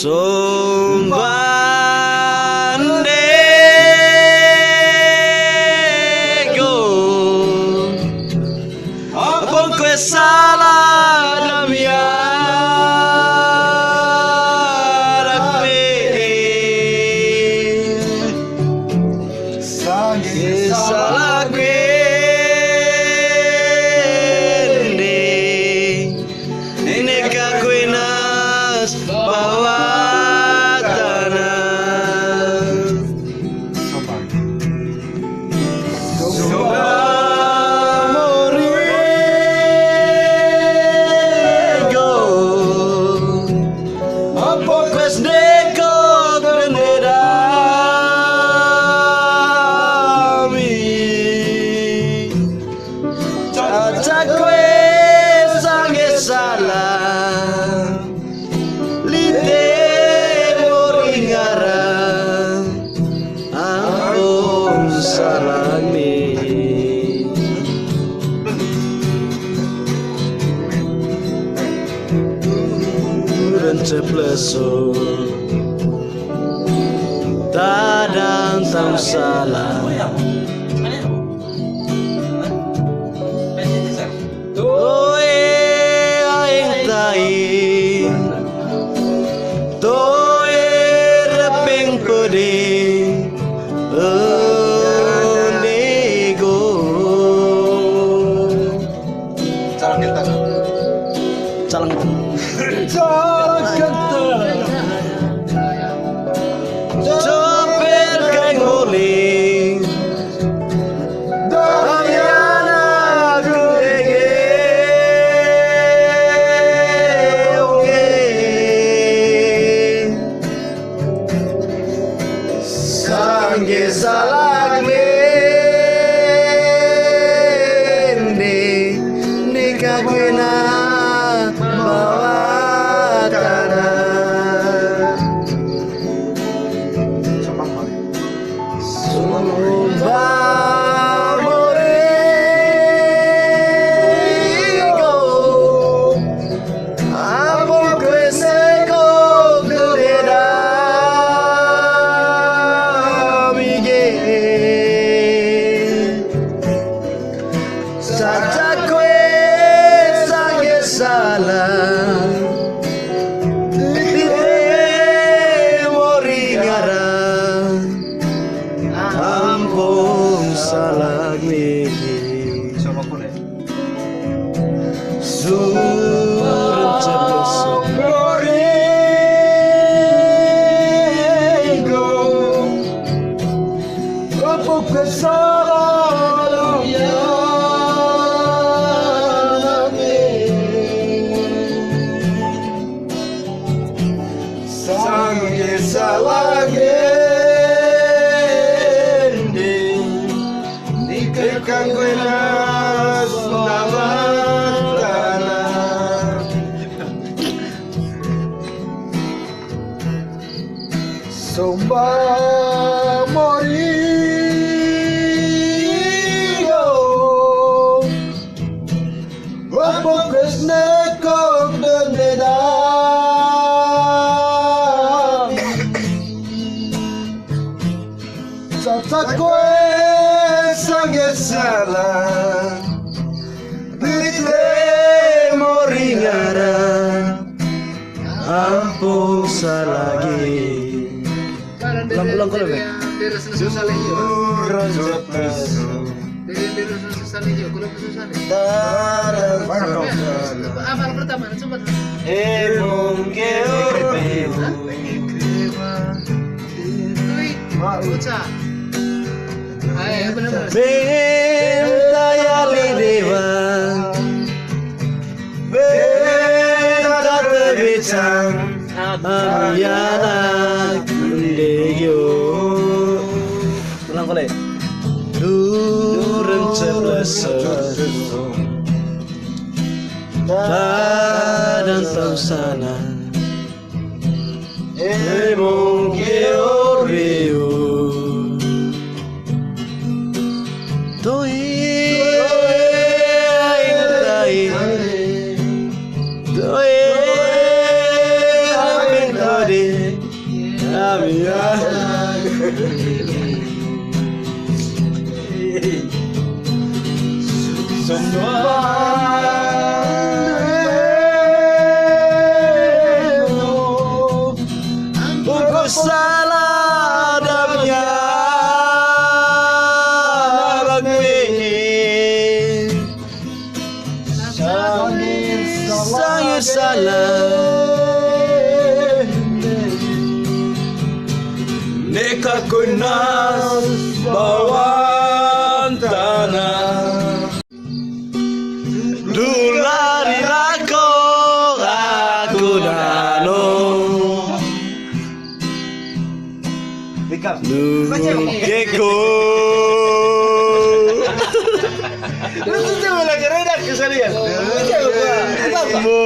somba salah da mia rape sange salah gwende neka kuinas bawa tanah somba cepleso tadang tau salah toe aing tai toe repeng pedi nego calang Sopir kain nguling Damiana gulege Sangge salah glende Nikah kena bawa salah gende nikahkan gue nas tanah somba morigo wapok kresne kok dendeda Sakwe sange salah Diritle moringara Ampun salagi Ulang-ulang kalau be Apa pertama? Coba Uca. Ayo benar-benar. Benta yali dewa, benta terbicang, amiyana kundegyo. Ulang kali. Durun cepleso, dan tau sana. Emong keoreo. Toi aing tai, toi apeng tadi. Buku salah damnya lakuin saya salah neka kunas bawaan tanah dulari rako aku nano Keko. Lu tuh coba lagi redak kesalian. Mo.